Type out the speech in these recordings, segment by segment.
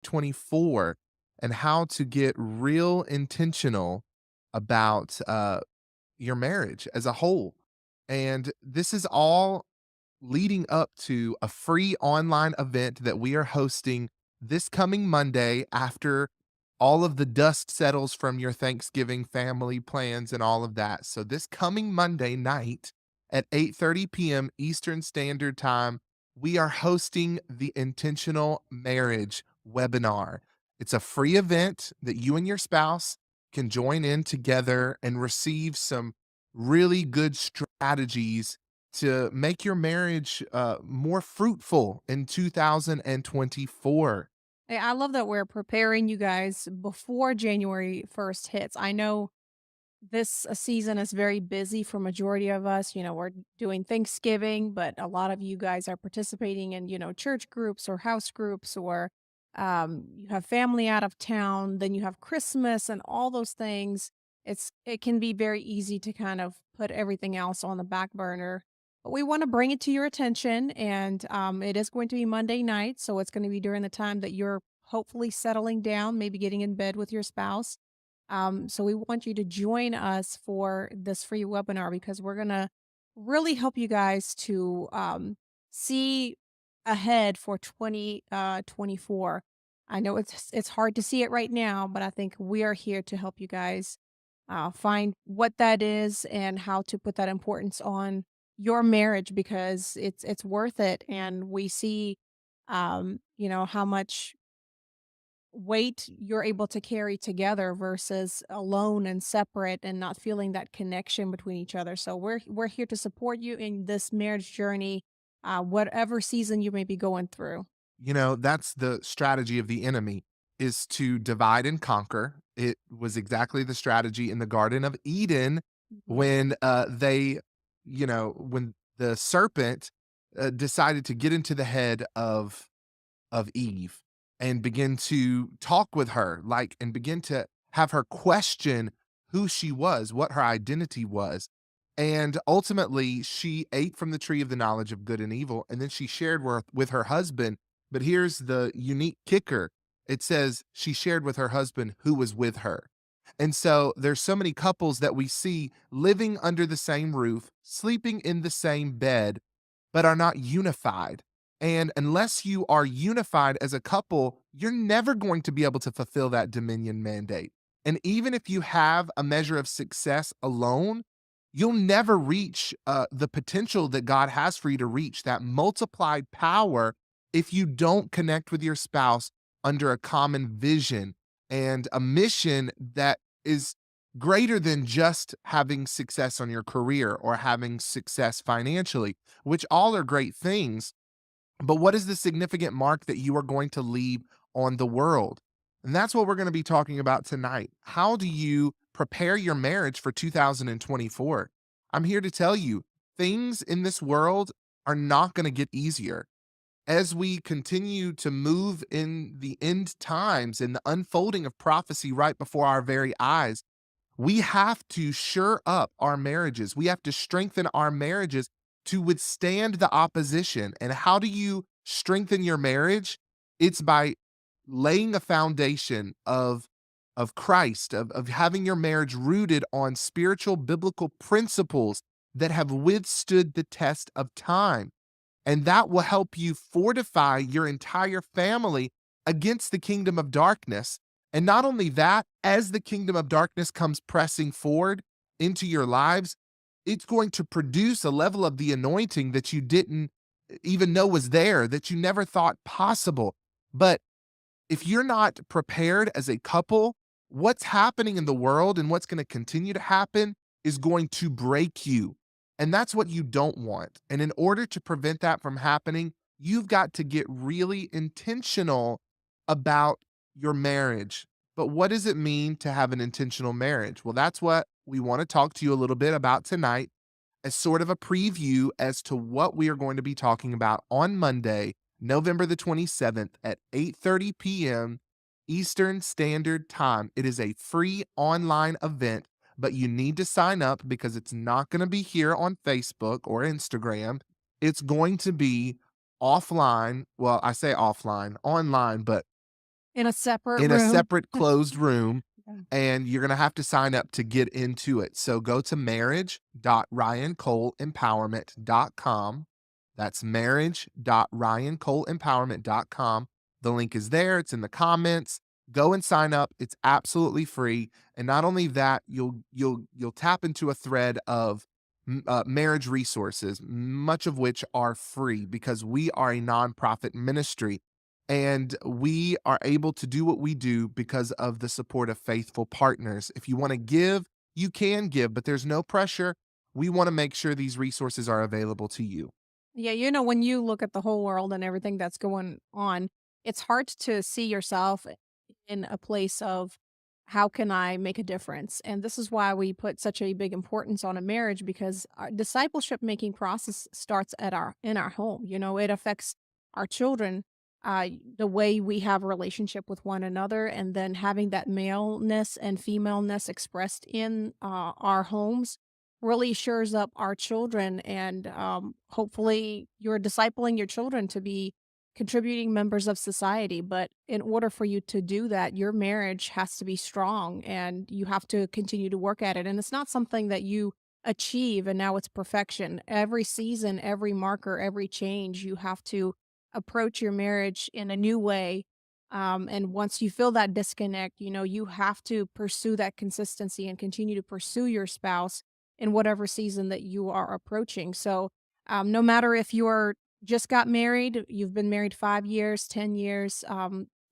24 and how to get real intentional about your marriage as a whole. And this is all leading up to a free online event that we are hosting this coming Monday after all of the dust settles from your Thanksgiving family plans and all of that. So this coming Monday night at 8:30 p.m. Eastern Standard Time, we are hosting the Intentional Marriage webinar. It's a free event that you and your spouse can join in together and receive some really good strategies to make your marriage more fruitful in 2024. Hey, I love that we're preparing you guys before January 1st hits. I know this season is very busy for majority of us. We're doing Thanksgiving, but a lot of you guys are participating in, church groups or house groups, or you have family out of town, then you have Christmas and all those things. It can be very easy to kind of put everything else on the back burner. But we want to bring it to your attention, and it is going to be Monday night, so it's going to be during the time that you're hopefully settling down, maybe getting in bed with your spouse. So we want you to join us for this free webinar because we're gonna really help you guys to see ahead for 2024. I know it's hard to see it right now, but I think we are here to help you guys find what that is and how to put that importance on your marriage because it's worth it. And we see, how much weight you're able to carry together versus alone and separate and not feeling that connection between each other. So we're here to support you in this marriage journey, whatever season you may be going through. That's the strategy of the enemy is to divide and conquer. It was exactly the strategy in the Garden of Eden Mhm. when when the serpent decided to get into the head of Eve and begin to talk with her, like, and begin to have her question who she was, what her identity was. And ultimately, she ate from the tree of the knowledge of good and evil, and then she shared with her husband. But here's the unique kicker, it says she shared with her husband who was with her. And so there's so many couples that we see living under the same roof, sleeping in the same bed, but are not unified. And unless you are unified as a couple, you're never going to be able to fulfill that dominion mandate. And even if you have a measure of success alone, you'll never reach the potential that God has for you to reach, that multiplied power, if you don't connect with your spouse under a common vision and a mission that is greater than just having success on your career or having success financially, which all are great things. But what is the significant mark that you are going to leave on the world? And that's what we're going to be talking about tonight. How do you prepare your marriage for 2024? I'm here to tell you things in this world are not going to get easier. As we continue to move in the end times and the unfolding of prophecy right before our very eyes, we have to shore up our marriages. We have to strengthen our marriages to withstand the opposition. And how do you strengthen your marriage? It's by laying a foundation of Christ, of having your marriage rooted on spiritual biblical principles that have withstood the test of time. And that will help you fortify your entire family against the kingdom of darkness. And not only that, as the kingdom of darkness comes pressing forward into your lives, it's going to produce a level of the anointing that you didn't even know was there, that you never thought possible. But if you're not prepared as a couple, what's happening in the world and what's going to continue to happen is going to break you. And that's what you don't want. And in order to prevent that from happening, you've got to get really intentional about your marriage. But what does it mean to have an intentional marriage? Well, that's what we want to talk to you a little bit about tonight as sort of a preview as to what we are going to be talking about on Monday, November the 27th at 8:30 p.m. Eastern Standard Time. It is a free online event, but you need to sign up because it's not going to be here on Facebook or Instagram. It's going to be offline. Well, I say offline, online, but In a separate in a room. separate closed room, Yeah. and you're gonna have to sign up to get into it. So go to marriage.ryancoleempowerment.com. That's marriage.ryancoleempowerment.com. The link is there, it's in the comments. Go and sign up. It's absolutely free. And not only that, you'll tap into a thread of marriage resources, much of which are free because we are a nonprofit ministry. And we are able to do what we do because of the support of faithful partners. If you want to give, you can give, but there's no pressure. We want to make sure these resources are available to you. Yeah, when you look at the whole world and everything that's going on, it's hard to see yourself in a place of how can I make a difference? And this is why we put such a big importance on a marriage because our discipleship making process starts at our in our home. It affects our children, the way we have a relationship with one another, and then having that maleness and femaleness expressed in our homes really shores up our children and hopefully you're discipling your children to be contributing members of society. But in order for you to do that, your marriage has to be strong and you have to continue to work at it. And it's not something that you achieve and now it's perfection. Every season, every marker, every change, you have to approach your marriage in a new way. And once you feel that disconnect, you have to pursue that consistency and continue to pursue your spouse in whatever season that you are approaching. So, no matter if you're just got married, you've been married 5 years, 10 years,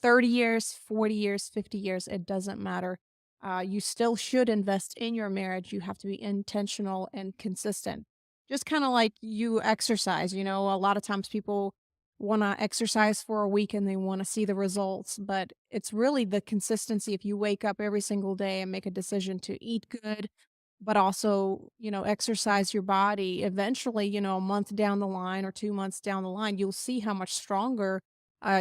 30 years, 40 years, 50 years, it doesn't matter. You still should invest in your marriage. You have to be intentional and consistent. Just kind of like you exercise, a lot of times people want to exercise for a week and they want to see the results, but it's really the consistency. If you wake up every single day and make a decision to eat good, but also, exercise your body. Eventually, a month down the line or 2 months down the line, you'll see how much stronger,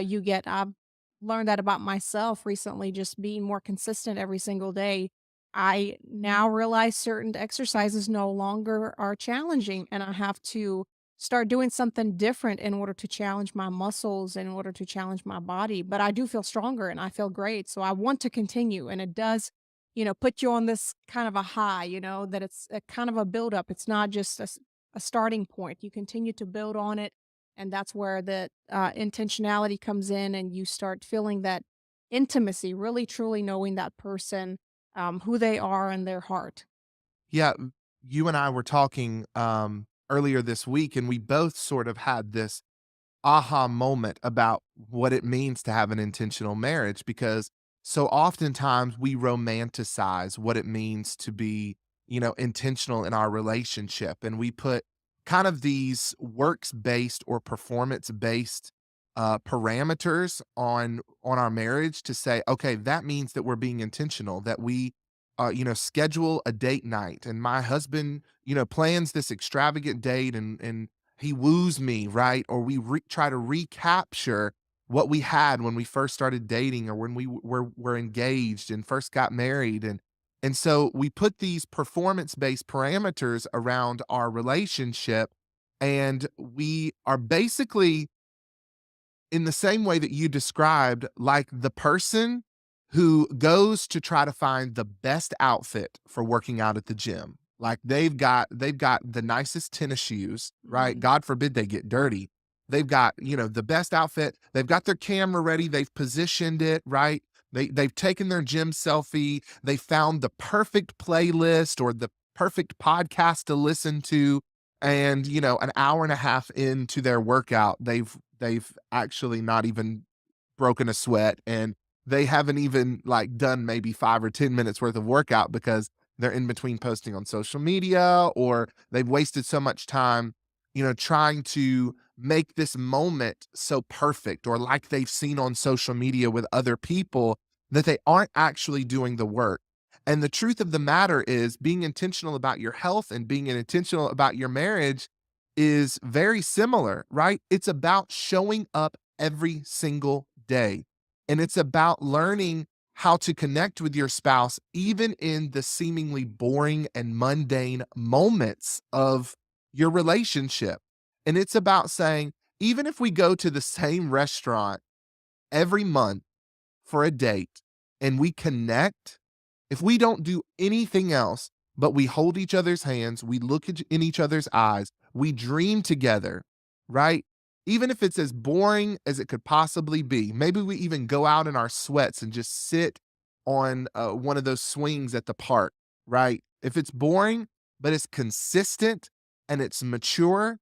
you get. I've learned that about myself recently, just being more consistent every single day. I now realize certain exercises no longer are challenging, and I have to start doing something different in order to challenge my muscles, in order to challenge my body, but I do feel stronger and I feel great, so I want to continue, and it does put you on this kind of a high, that it's a kind of a buildup. It's not just a starting point. You continue to build on it. And that's where the intentionality comes in and you start feeling that intimacy, really truly knowing that person, who they are and their heart. Yeah, you and I were talking earlier this week, and we both sort of had this aha moment about what it means to have an intentional marriage because so oftentimes we romanticize what it means to be, intentional in our relationship. And we put kind of these works based or performance based parameters on our marriage to say, okay, that means that we're being intentional, that we schedule a date night and my husband, plans this extravagant date and he woos me, right? Or we try to recapture what we had when we first started dating or when were engaged and first got married. And so we put these performance-based parameters around our relationship, and we are basically in the same way that you described, like the person who goes to try to find the best outfit for working out at the gym. Like they've got the nicest tennis shoes, right? Mhm. God forbid they get dirty. They've got, the best outfit. They've got their camera ready. They've positioned it, right? They've taken their gym selfie. They found the perfect playlist or the perfect podcast to listen to. And, an hour and a half into their workout, they've actually not even broken a sweat, and they haven't even, like, done maybe 5 or 10 minutes worth of workout because they're in between posting on social media, or they've wasted so much time, trying to make this moment so perfect or like they've seen on social media with other people that they aren't actually doing the work. And the truth of the matter is being intentional about your health and being intentional about your marriage is very similar, right? It's about showing up every single day. And it's about learning how to connect with your spouse, even in the seemingly boring and mundane moments of your relationship. And it's about saying, even if we go to the same restaurant every month for a date and we connect, if we don't do anything else, but we hold each other's hands, we look in each other's eyes, we dream together, right? Even if it's as boring as it could possibly be, maybe we even go out in our sweats and just sit on one of those swings at the park, right? If it's boring, but it's consistent and it's mature,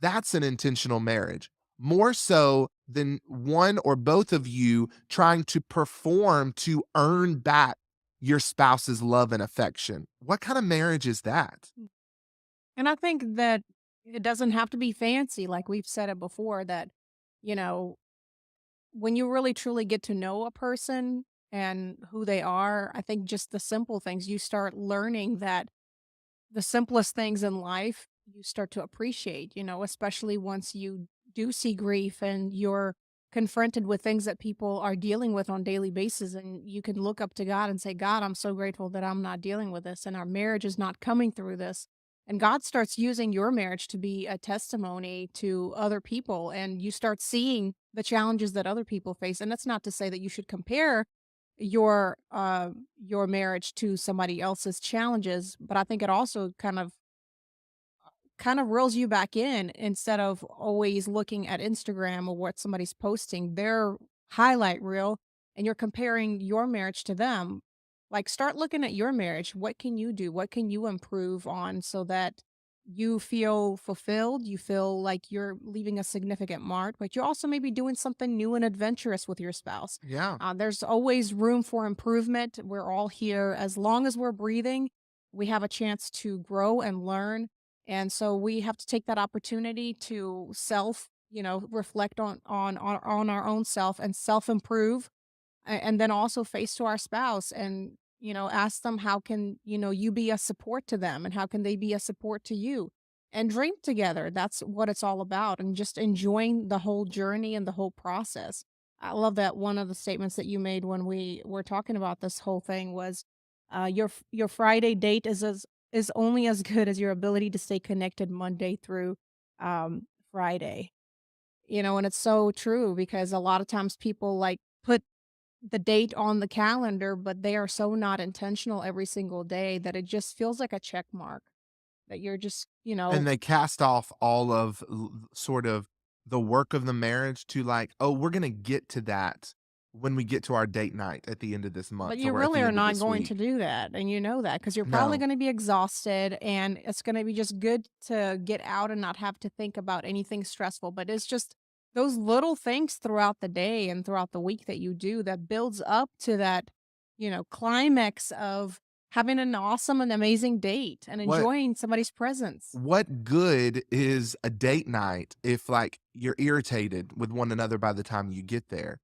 that's an intentional marriage. More so than one or both of you trying to perform to earn back your spouse's love and affection. What kind of marriage is that? And I think that it doesn't have to be fancy, like we've said it before, that, you know, when you really truly get to know a person and who they are, I think just the simple things, you start learning that the simplest things in life you start to appreciate, especially once you do see grief and you're confronted with things that people are dealing with on daily basis, and you can look up to God and say, God, I'm so grateful that I'm not dealing with this and our marriage is not coming through this. And God starts using your marriage to be a testimony to other people, and you start seeing the challenges that other people face. And that's not to say that you should compare your marriage to somebody else's challenges, but I think it also kind of reels you back in instead of always looking at Instagram or what somebody's posting, their highlight reel, and you're comparing your marriage to them. Like, start looking at your marriage. What can you do? What can you improve on so that you feel fulfilled? You feel like you're leaving a significant mark, but you're also maybe doing something new and adventurous with your spouse. Yeah. There's always room for improvement. We're all here. As long as we're breathing, we have a chance to grow and learn, and so we have to take that opportunity to reflect on our own self and self improve, and then also face to our spouse and ask them how can you be a support to them and how can they be a support to you, and dream together. That's what it's all about, and just enjoying the whole journey and the whole process. I love that one of the statements that you made when we were talking about this whole thing was, your Friday date is only as good as your ability to stay connected Monday through Friday. And it's so true because a lot of times people like put the date on the calendar, but they are so not intentional every single day that it just feels like a check mark that you're just. And they cast off all of sort of the work of the marriage to like, oh, we're going to get to that when we get to our date night at the end of this But month you or at really the are end of not this going to week. do that, and you know that because 'cause you're probably No. gonna be exhausted, and it's gonna be just good to get out and not have to think about anything stressful, but it's just those little things throughout the day and throughout the week that you do that builds up to that, climax of having an awesome and amazing date and What enjoying somebody's presence. what good is a date night if like you're irritated with one another by the time you get there?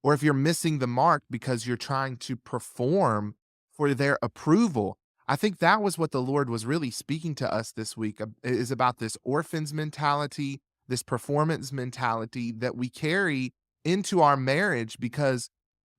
Or if you're missing the mark because you're trying to perform for their approval. I think that was what the Lord was really speaking to us this week is about this orphans mentality, this performance mentality that we carry into our marriage because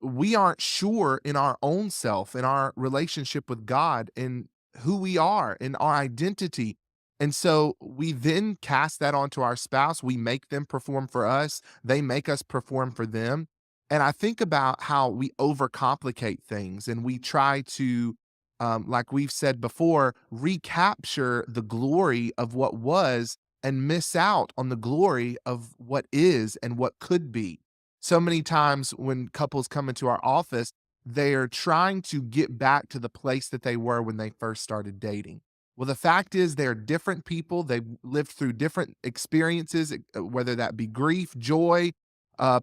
we aren't sure in our own self, in our relationship with God, in who we are, in our identity. And so we then cast that onto our spouse. We make them perform for us, they make us perform for them. And I think about how we overcomplicate things and we try to, like we've said before, recapture the glory of what was and miss out on the glory of what is and what could be. So many times when couples come into our office, they are trying to get back to the place that they were when they first started dating. Well, the fact is, they're different people. They've lived through different experiences, whether that be grief, joy,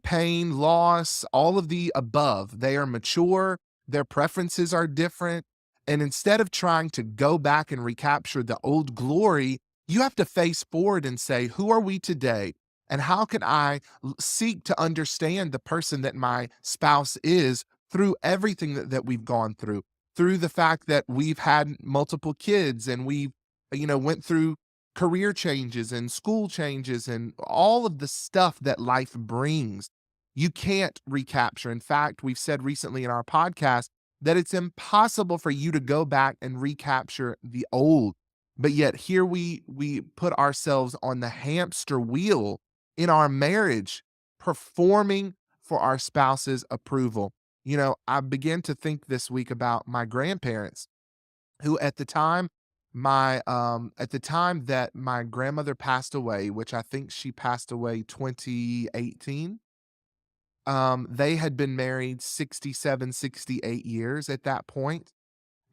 pain, loss, all of the above. They are mature, their preferences are different. And instead of trying to go back and recapture the old glory, you have to face forward and say, who are we today? And how can I seek to understand the person that my spouse is through everything that we've gone through the fact that we've had multiple kids and we've, went through career changes and school changes and all of the stuff that life brings. You can't recapture. In fact, we've said recently in our podcast that it's impossible for you to go back and recapture the old. But yet here we put ourselves on the hamster wheel in our marriage, performing for our spouse's approval. I began to think this week about my grandparents who at the time that my grandmother passed away, which I think she passed away 2018. They had been married 67, 68 years at that point,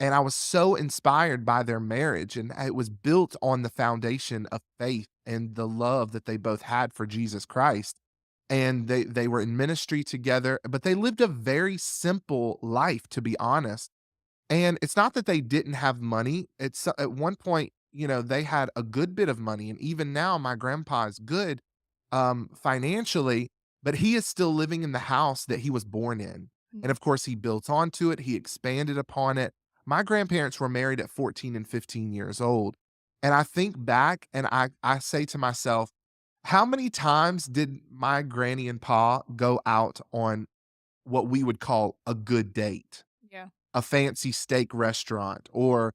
and I was so inspired by their marriage, and it was built on the foundation of faith and the love that they both had for Jesus Christ, and they were in ministry together, but they lived a very simple life, to be honest. And it's not that they didn't have money. It's at one point, they had a good bit of money, and even now my grandpa is good, financially, but he is still living in the house that he was born in. And Mm. of course, he built onto it, he expanded upon it. My grandparents were married at 14 and 15 years old. And I think back and I say to myself, how many times did my granny and pa go out on what we would call a good date? Yeah. A fancy steak restaurant or,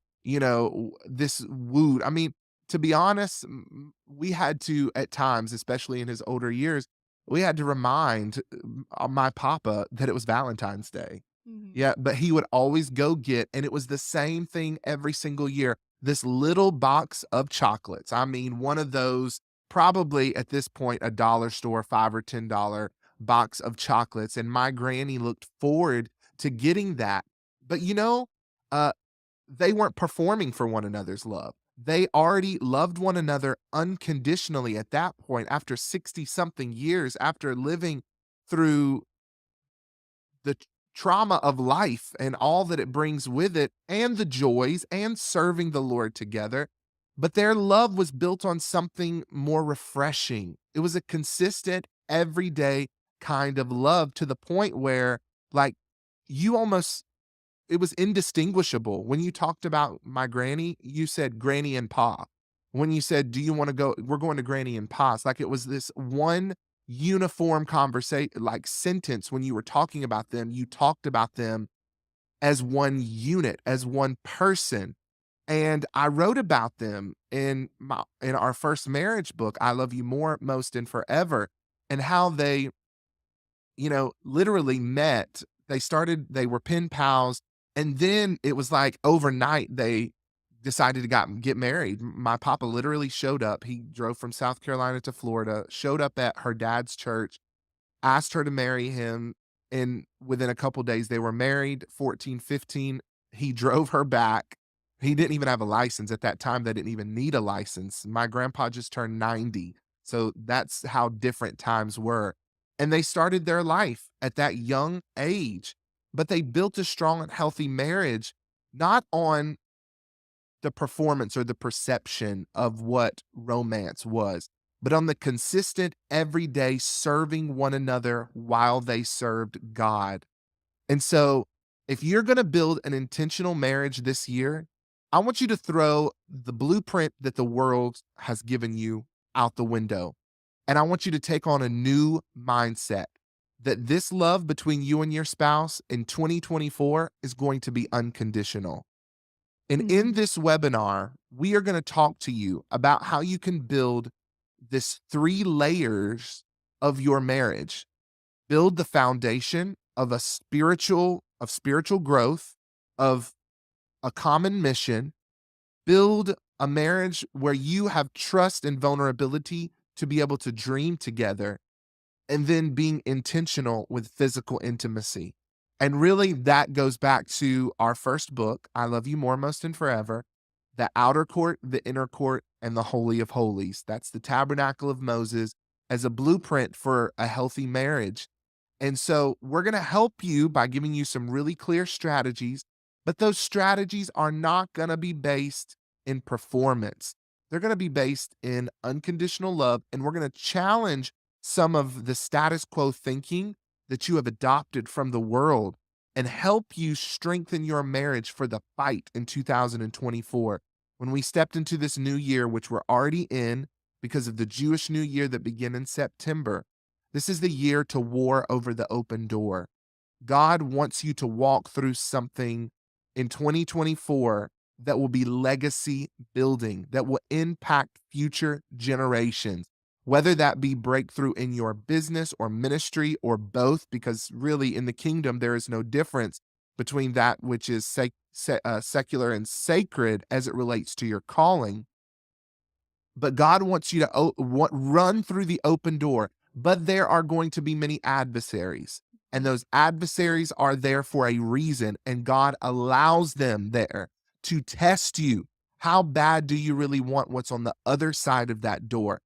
this wooed. I mean, to be honest, we had to at times, especially in his older years, we had to remind my papa that it was Valentine's Day. Mhm. Yeah, but he would always go get, and it was the same thing every single year, this little box of chocolates. I mean, one of those, probably at this point, a dollar store, $5 or $10 box of chocolates. And my granny looked forward to getting that. But uh, they weren't performing for one another's love. They already loved one another unconditionally at that point after 60 something years, after living through the trauma of life and all that it brings with it, and the joys and serving the Lord together. But their love was built on something more refreshing. It was a consistent, everyday kind of love to the point where, like, you almost it was indistinguishable. When you talked about my granny, you said granny and pa. When you said, "Do you wanna go?" "We're going to granny and pa's." Like, it was this one uniform conversation, like, sentence. When you were talking about them, you talked about them as one unit, as one person, and I wrote about them in our first marriage book, I Love You More, Most, and Forever, and how they literally met. They were pen pals, and then it was like overnight they decided to get married. My papa literally showed up. He drove from South Carolina to Florida, showed up at her dad's church, asked her to marry him, and within a couple days they were married. 14, 15. He drove her back. He didn't even have a license at that time. They didn't even need a license. My grandpa just turned 90. So that's how different times were. And they started their life at that young age, but they built a strong and healthy marriage, not on the performance or the perception of what romance was, but on the consistent everyday serving one another while they served God. And so, if you're going to build an intentional marriage this year, I want you to throw the blueprint that the world has given you out the window. And I want you to take on a new mindset that this love between you and your spouse in 2024 is going to be unconditional. And in Mhm. this webinar, we are going to talk to you about how you can build this three layers of your marriage. Build the foundation of spiritual growth, of a common mission. Build a marriage where you have trust and vulnerability to be able to dream together, and then being intentional with physical intimacy. And really, that goes back to our first book, I Love You More, Most, and Forever, the outer court, the inner court, and the Holy of Holies. That's the tabernacle of Moses as a blueprint for a healthy marriage. And so we're going to help you by giving you some really clear strategies, but those strategies are not going to be based in performance. They're going to be based in unconditional love, and we're going to challenge some of the status quo thinking that you have adopted from the world and help you strengthen your marriage for the fight in 2024. When we stepped into this new year, which we're already in because of the Jewish New Year that began in September, this is the year to war over the open door. God wants you to walk through something in 2024 that will be legacy building, that will impact future generations. whether that be breakthrough in your business or ministry or both, because really in the kingdom, there is no difference between that which is secular and sacred as it relates to your calling. But God wants you to run through the open door, but there are going to be many adversaries. And those adversaries are there for a reason, and God allows them there to test you. How bad do you really want what's on the other side of that door?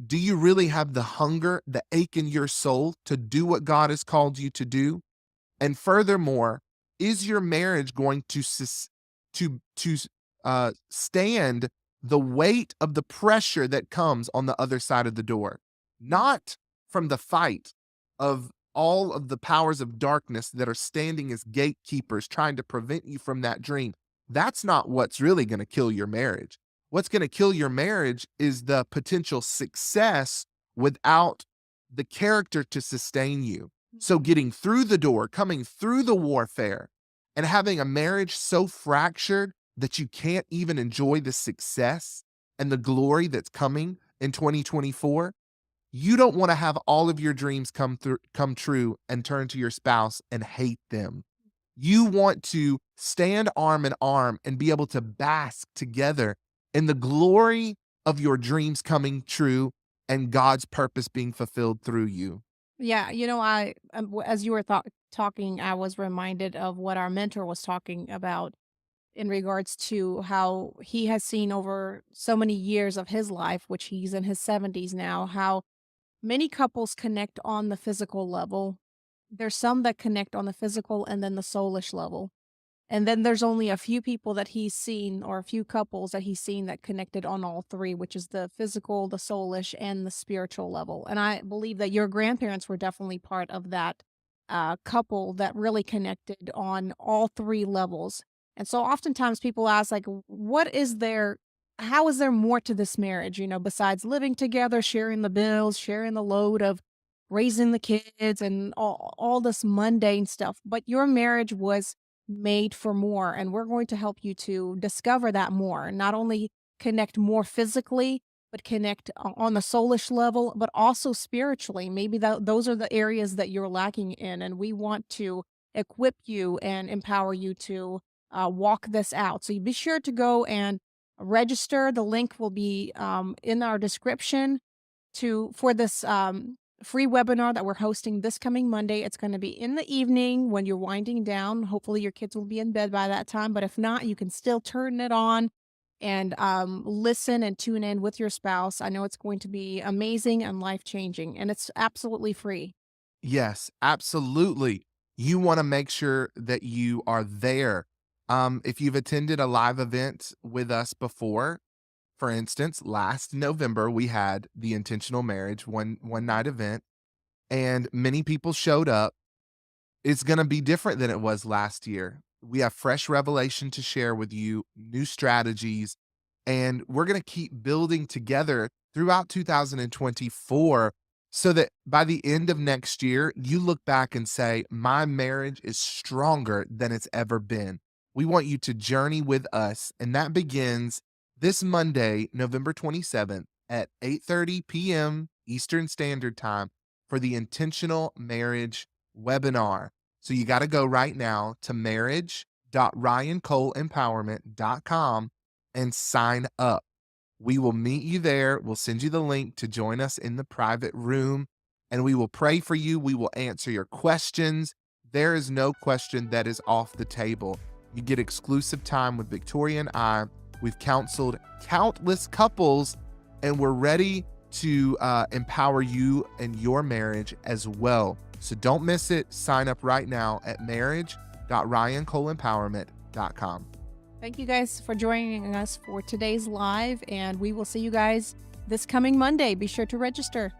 Do you really have the hunger, the ache in your soul to do what God has called you to do? And furthermore, is your marriage going to stand the weight of the pressure that comes on the other side of the door? Not from the fight of all of the powers of darkness that are standing as gatekeepers trying to prevent you from that dream. That's not what's really going to kill your marriage. What's going to kill your marriage is the potential success without the character to sustain you. So getting through the door, coming through the warfare, and having a marriage so fractured that you can't even enjoy the success and the glory that's coming in 2024, you don't want to have all of your dreams come true and turn to your spouse and hate them. You want to stand arm in arm and be able to bask together in the glory of your dreams coming true and God's purpose being fulfilled through you. Yeah, as you were talking, I was reminded of what our mentor was talking about in regards to how he has seen over so many years of his life, which he's in his 70s now, how many couples connect on the physical level. There's some that connect on the physical and then the soulish level. And then there's only a few people that he's seen, or a few couples that he's seen that connected on all three, which is the physical, the soulish, and the spiritual level. And I believe that your grandparents were definitely part of that couple that really connected on all three levels. And so oftentimes people ask, like, what is there? How is there more to this marriage, besides living together, sharing the bills, sharing the load of raising the kids and all this mundane stuff? But your marriage was made for more, and we're going to help you to discover that more. Not only connect more physically, but connect on the soulish level, but also spiritually. Maybe those are the areas that you're lacking in, and we want to equip you and empower you to walk this out. So you be sure to go and register. The link will be in our description for this free webinar that we're hosting this coming Monday. It's going to be in the evening when you're winding down. Hopefully your kids will be in bed by that time, but if not, you can still turn it on and listen and tune in with your spouse. I know it's going to be amazing and life-changing, and it's absolutely free. Yes, absolutely. You want to make sure that you are there. If you've attended a live event with us before, for instance, last November we had the Intentional Marriage one night event, and many people showed up. It's going to be different than it was last year. We have fresh revelation to share with you, new strategies, and we're going to keep building together throughout 2024 so that by the end of next year, you look back and say, my marriage is stronger than it's ever been. We want you to journey with us, and that begins this Monday, November 27th at 8:30 p.m. Eastern Standard Time for the Intentional Marriage webinar. So you got to go right now to marriage.ryancoleempowerment.com and sign up. We will meet you there. We'll send you the link to join us in the private room, and we will pray for you. We will answer your questions. There is no question that is off the table. You get exclusive time with Victoria and I. We've counseled countless couples, and we're ready to empower you and your marriage as well. So don't miss it. Sign up right now at marriage.ryancoleempowerment.com. Thank you guys for joining us for today's live, and we will see you guys this coming Monday. Be sure to register.